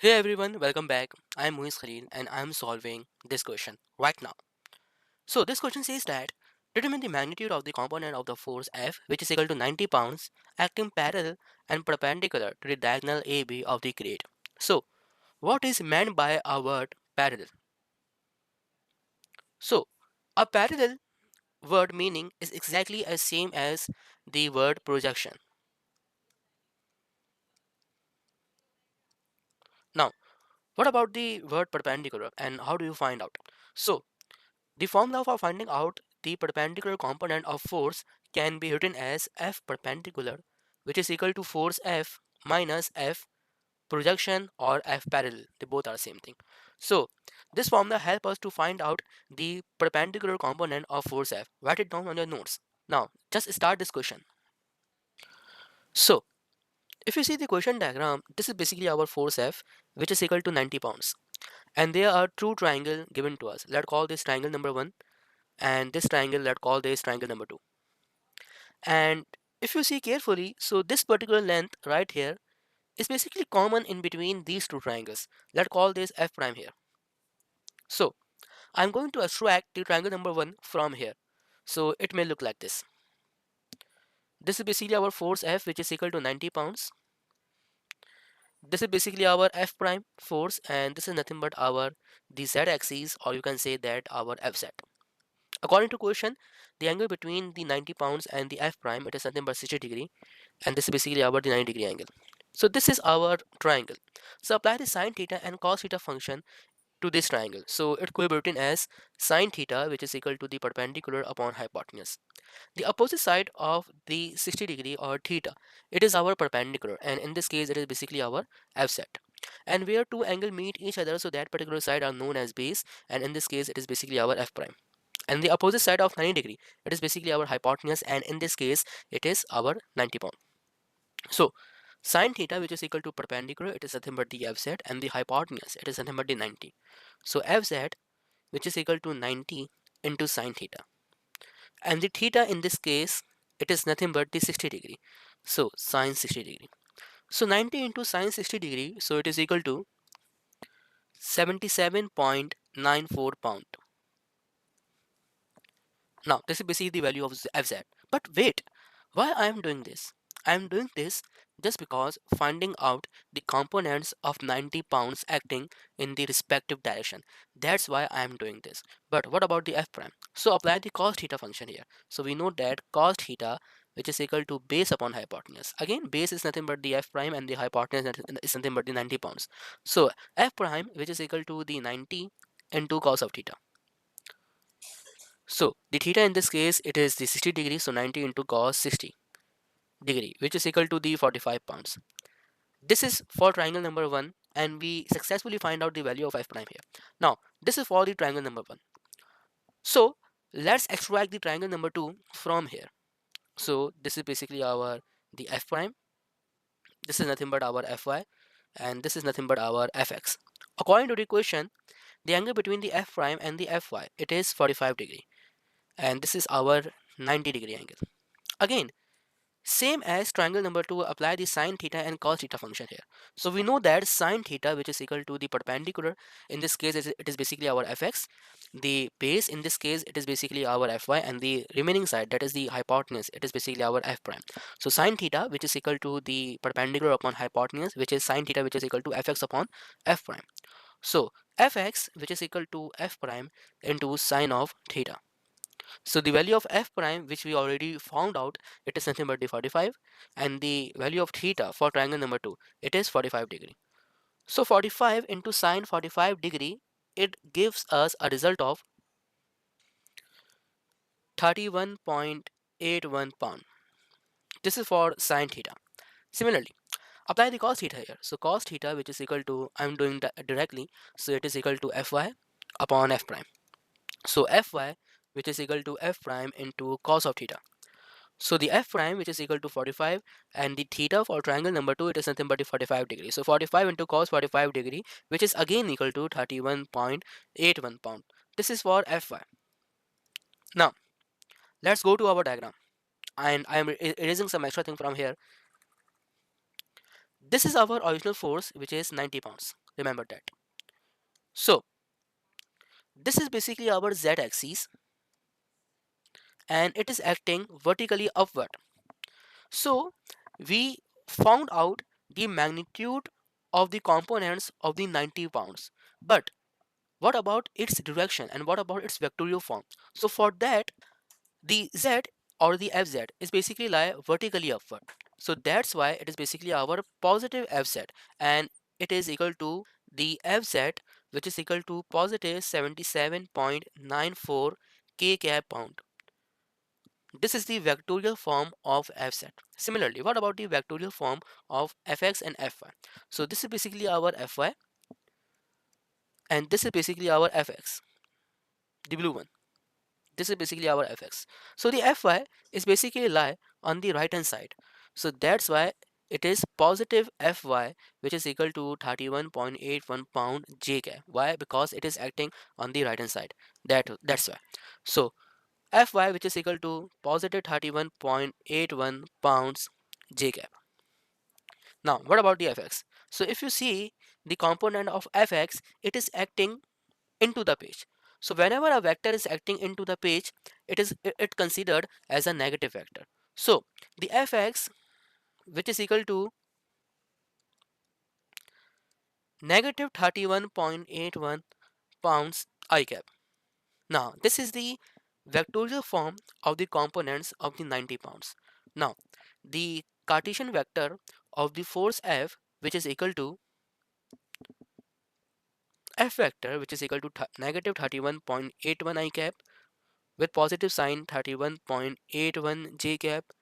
Hey everyone, welcome back. I am Muiz Khalil and I am solving this question right now. So this question says that determine the magnitude of the component of the force F which is equal to 90 pounds acting parallel and perpendicular to the diagonal AB of the crate. So what is meant by our word parallel? So a parallel word meaning is exactly as same as the word projection. Now what about the word perpendicular and how do you find out? So the formula for finding out the perpendicular component of force can be written as F perpendicular, which is equal to force F minus F projection or F parallel. They both are the same thing. So this formula helps us to find out the perpendicular component of force F. Write it down on your notes. Now just start this question. So if you see the question diagram, this is basically our force F, which is equal to 90 pounds. And there are two triangle given to us. Let's call this triangle number 1 and this triangle, let's call this triangle number 2. And if you see carefully, so this particular length right here is basically common in between these two triangles. Let's call this F prime here. So I'm going to abstract the triangle number 1 from here. So it may look like this. This is basically our force F, which is equal to 90 pounds. This is basically our F prime force, and this is nothing but our the Z axis, or you can say that our Fz. According to question, the angle between the 90 pounds and the F prime, it is nothing but 60 degree, and this is basically our the 90-degree angle. So this is our triangle. So apply the sine theta and cos theta function to this triangle. So it could be written as sine theta, which is equal to the perpendicular upon hypotenuse. The opposite side of the 60-degree or theta, it is our perpendicular, and in this case it is basically our fz. And where two angles meet each other, so that particular side are known as base, and in this case it is basically our f prime. And the opposite side of 90 degree, it is basically our hypotenuse, and in this case it is our 90 pound. So sine theta, which is equal to perpendicular, it is nothing but the fz, and the hypotenuse, it is nothing but the 90. So fz, which is equal to 90 into sine theta, and the theta in this case, it is nothing but the 60 degree. So sine 60 degree. So 90 into sine 60 degree, so it is equal to 77.94 pound. Now this is basically the value of fz. But wait, why I am doing this? I am doing this just because finding out the components of 90 pounds acting in the respective direction. That's why I am doing this. But what about the f prime? So apply the cos theta function here. So we know that cos theta, which is equal to base upon hypotenuse. Again, base is nothing but the f prime, and the hypotenuse is nothing but the 90 pounds. So f prime, which is equal to the 90 into cos of theta. So the theta in this case, it is the 60 degree, so 90 into cos 60 degree, which is equal to the 45 pounds. This is for triangle number 1, and we successfully find out the value of f prime here. Now this is for the triangle number 1. So let's extract the triangle number 2 from here. So this is basically our the f prime, this is nothing but our fy, and this is nothing but our fx. According to the equation, the angle between the f prime and the fy, it is 45 degree, and this is our 90-degree angle. Again, same as triangle number 2, apply the sine theta and cos theta function here. So we know that sine theta, which is equal to the perpendicular, in this case it is basically our fx. The base in this case, it is basically our fy, and the remaining side, that is the hypotenuse, it is basically our f prime. So sine theta, which is equal to the perpendicular upon hypotenuse, which is sine theta, which is equal to fx upon f prime. So fx, which is equal to f prime into sine of theta. So the value of f prime, which we already found out, it is nothing but the 45, and the value of theta for triangle number 2, it is 45 degree. So 45 into sine 45 degree, it gives us a result of 31.81 pound. This is for sine theta. Similarly, apply the cos theta here. So cos theta, which is equal to, I'm doing that directly, so it is equal to fy upon f prime. So fy, which is equal to f prime into cos of theta. So the f prime, which is equal to 45, and the theta for triangle number 2, it is nothing but the 45 degree. So 45 into cos 45 degree, which is again equal to 31.81 pound. This is for fy. Now let's go to our diagram, and I am erasing some extra thing from here. This is our original force, which is 90 pounds. Remember that. So this is basically our z-axis and it is acting vertically upward. So we found out the magnitude of the components of the 90 pounds. But what about its direction and what about its vectorial form? So for that, the z or the fz is basically lie vertically upward. So that's why it is basically our positive fz, and it is equal to the fz, which is equal to positive 77.94 k cap pound. This is the vectorial form of fz. Similarly, what about the vectorial form of fx and fy? So this is basically our fy and this is basically our fx, the blue one. This is basically our fx. So the fy is basically lie on the right hand side. So that's why it is positive fy, which is equal to 31.81 pound jk. Why? Because it is acting on the right hand side. That's why. So fy, which is equal to positive 31.81 pounds j cap. Now what about the fx? So if you see the component of fx, it is acting into the page. So whenever a vector is acting into the page, it considered as a negative vector. So the fx, which is equal to negative 31.81 pounds I cap. Now this is the vectorial form of the components of the 90 pounds. Now the Cartesian vector of the force F, which is equal to F vector, which is equal to negative 31.81 I cap with positive sign 31.81 j cap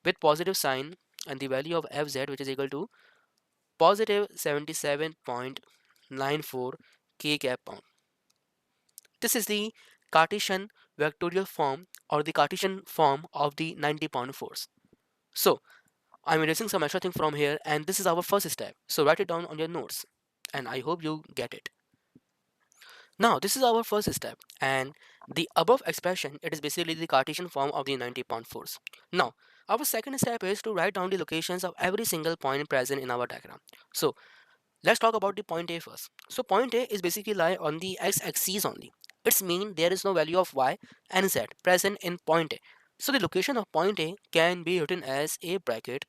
with positive sign and the value of fz, which is equal to positive 77.94 k cap pound. This is the Cartesian vectorial form or the Cartesian form of the 90 pound force. So I'm erasing some extra thing from here and this is our first step. So write it down on your notes and I hope you get it. Now this is our first step and the above expression, it is basically the Cartesian form of the 90 pound force. Now our second step is to write down the locations of every single point present in our diagram. So let's talk about the point A first. So point A is basically lie on the x-axis only. It's mean there is no value of y and z present in point A. So the location of point A can be written as a bracket.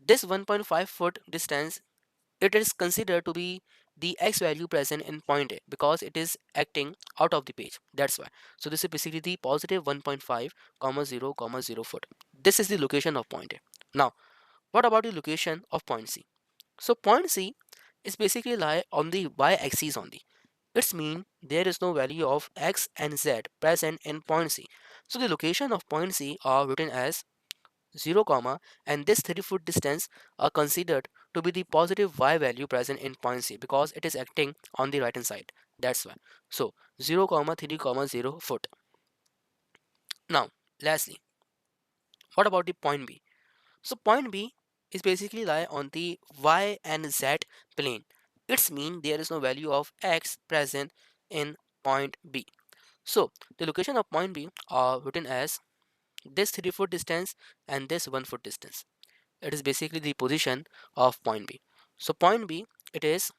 This 1.5 foot distance, it is considered to be the x value present in point A because it is acting out of the page. That's why. So this is basically the positive 1.5 comma 0 comma 0 foot. This is the location of point A. Now, what about the location of point C? So point C is basically lie on the y-axis only. It's mean there is no value of x and z present in point C. So the location of point C are written as 0 comma and this 30 foot distance are considered to be the positive y value present in point C because it is acting on the right hand side. That's why. So 0 comma 3 comma 0 foot. Now lastly, what about the point B? So point B is basically lie on the y and z plane. It's mean there is no value of x present in point B. So the location of point B are written as this 3 foot distance and this 1 foot distance. It is basically the position of point B. So point B, it is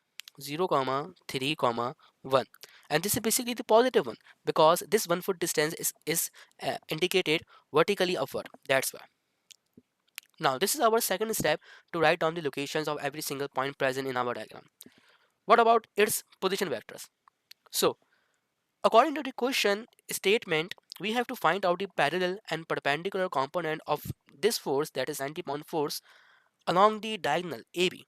0 comma 3 comma 1 and this is basically the positive one because this 1 foot distance is indicated vertically upward. That's why. Now this is our second step to write down the locations of every single point present in our diagram. What about its position vectors? So according to the question statement, we have to find out the parallel and perpendicular component of this force, that is 90 pound force, along the diagonal AB.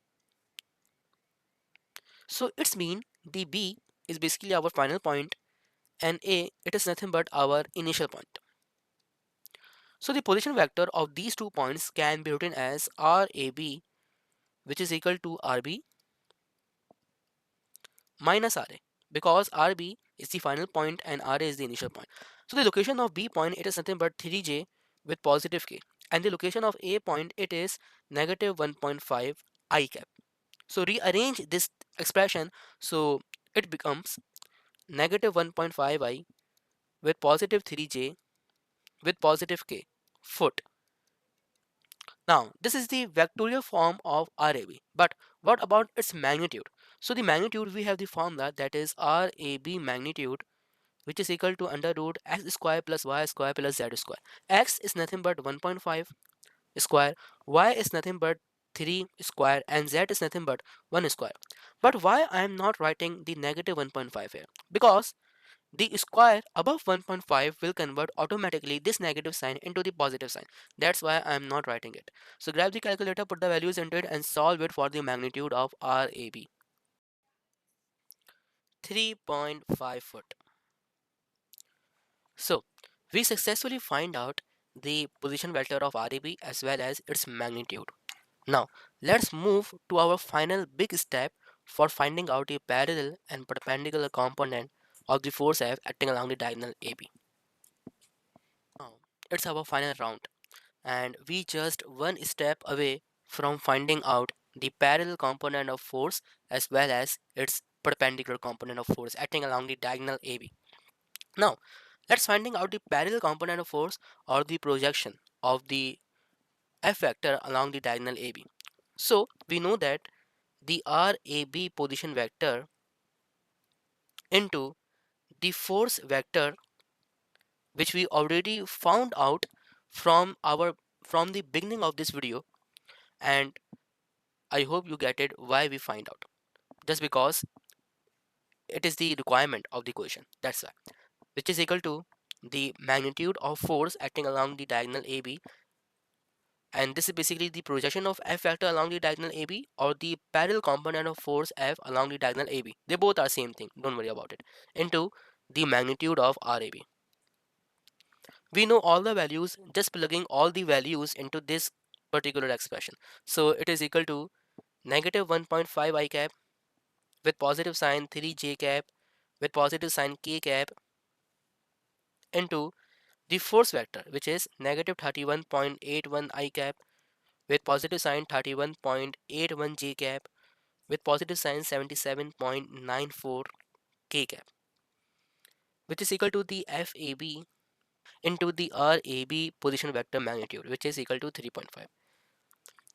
So it's mean the B is basically our final point and A, it is nothing but our initial point. So the position vector of these 2 points can be written as RAB, which is equal to RB minus RA because RB is the final point and RA is the initial point. So the location of B point, it is nothing but 3J with positive K, and the location of A point, it is negative 1.5 I cap. So rearrange this expression so it becomes negative 1.5 I with positive 3J with positive K foot. Now, this is the vectorial form of RAB. But what about its magnitude? So the magnitude, we have the formula, that is RAB magnitude, which is equal to under root x square plus y square plus z square. X is nothing but 1.5 square, y is nothing but 3 square, and z is nothing but 1 square. But why I am not writing the negative 1.5 here? Because the square above 1.5 will convert automatically this negative sign into the positive sign. That's why I am not writing it. So grab the calculator, put the values into it, and solve it for the magnitude of RAB. 3.5 foot. So we successfully find out the position vector of RAB as well as its magnitude. Now let's move to our final big step for finding out a parallel and perpendicular component of the force F acting along the diagonal AB. Now it's our final round, and we just one step away from finding out the parallel component of force as well as its perpendicular component of force acting along the diagonal AB. Now let's finding out the parallel component of force or the projection of the F vector along the diagonal AB. So we know that the RAB position vector into the force vector, which we already found out from the beginning of this video, and I hope you get it why we find out. Just because it is the requirement of the question. That's why. Which is equal to the magnitude of force acting along the diagonal AB, and this is basically the projection of F vector along the diagonal AB or the parallel component of force F along the diagonal AB. They both are same thing. Don't worry about it. Into the magnitude of RAB. We know all the values, just plugging all the values into this particular expression. So it is equal to negative 1.5 I cap with positive sign 3 j cap with positive sign k cap into the force vector, which is negative 31.81 I cap with positive sign 31.81 j cap with positive sign 77.94 k cap, which is equal to the FAB into the RAB position vector magnitude, which is equal to 3.5.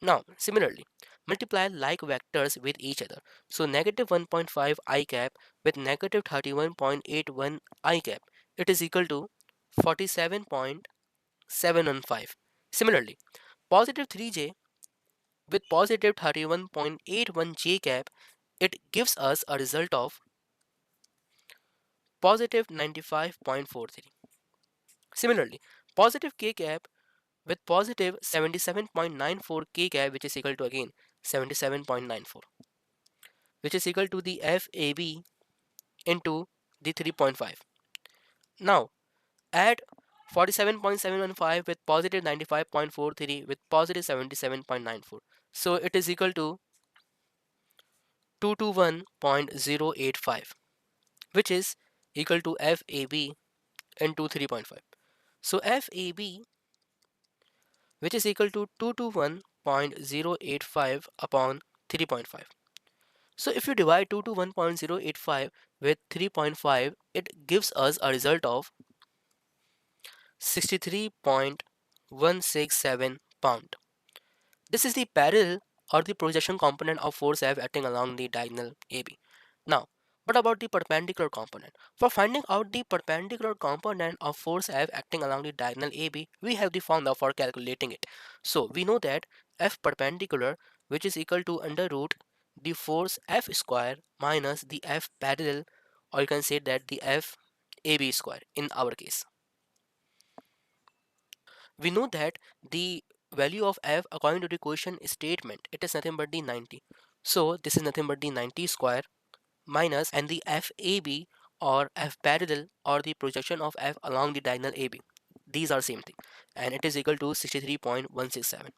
Now, similarly, multiply like vectors with each other. So negative 1.5 I cap with negative 31.81 I cap, it is equal to 47.715. Similarly, positive 3j with positive 31.81 j cap, it gives us a result of positive 95.43. Similarly, positive k cap with positive 77.94 k cap, which is equal to again 77.94, which is equal to the FAB into the 3.5. Now add 47.715 with positive 95.43 with positive 77.94. So it is equal to 221.085, which is equal to FAB into 3.5. So FAB, which is equal to 221.085 upon 3.5. So if you divide 221.085 with 3.5, it gives us a result of 63.167 pound. This is the parallel or the projection component of force F acting along the diagonal AB. Now, what about the perpendicular component? For finding out the perpendicular component of force F acting along the diagonal AB, we have the formula for calculating it. So we know that F perpendicular, which is equal to under root the force F square minus the F parallel, or you can say that the F AB square in our case. We know that the value of F according to the question statement, it is nothing but the 90. So this is nothing but the 90 square minus and the FAB or F parallel or the projection of F along the diagonal AB. These are same thing, and it is equal to 63.167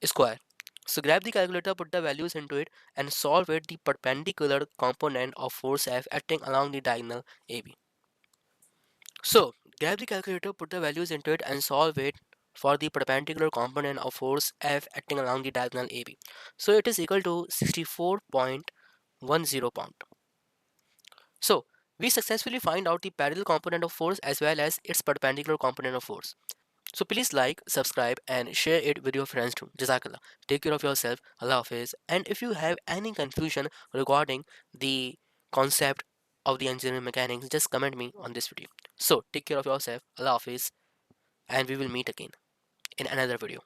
square. So grab the calculator, put the values into it, and solve it the perpendicular component of force F acting along the diagonal AB. So grab the calculator, put the values into it, and solve it for the perpendicular component of force F acting along the diagonal AB. So it is equal to 64.10 pound. So we successfully find out the parallel component of force as well as its perpendicular component of force. So please like, subscribe and share it with your friends too. Jazakallah. Take care of yourself. Allah Hafiz. And if you have any confusion regarding the concept of the engineering mechanics, just comment me on this video. So take care of yourself. Allah Hafiz. And we will meet again in another video.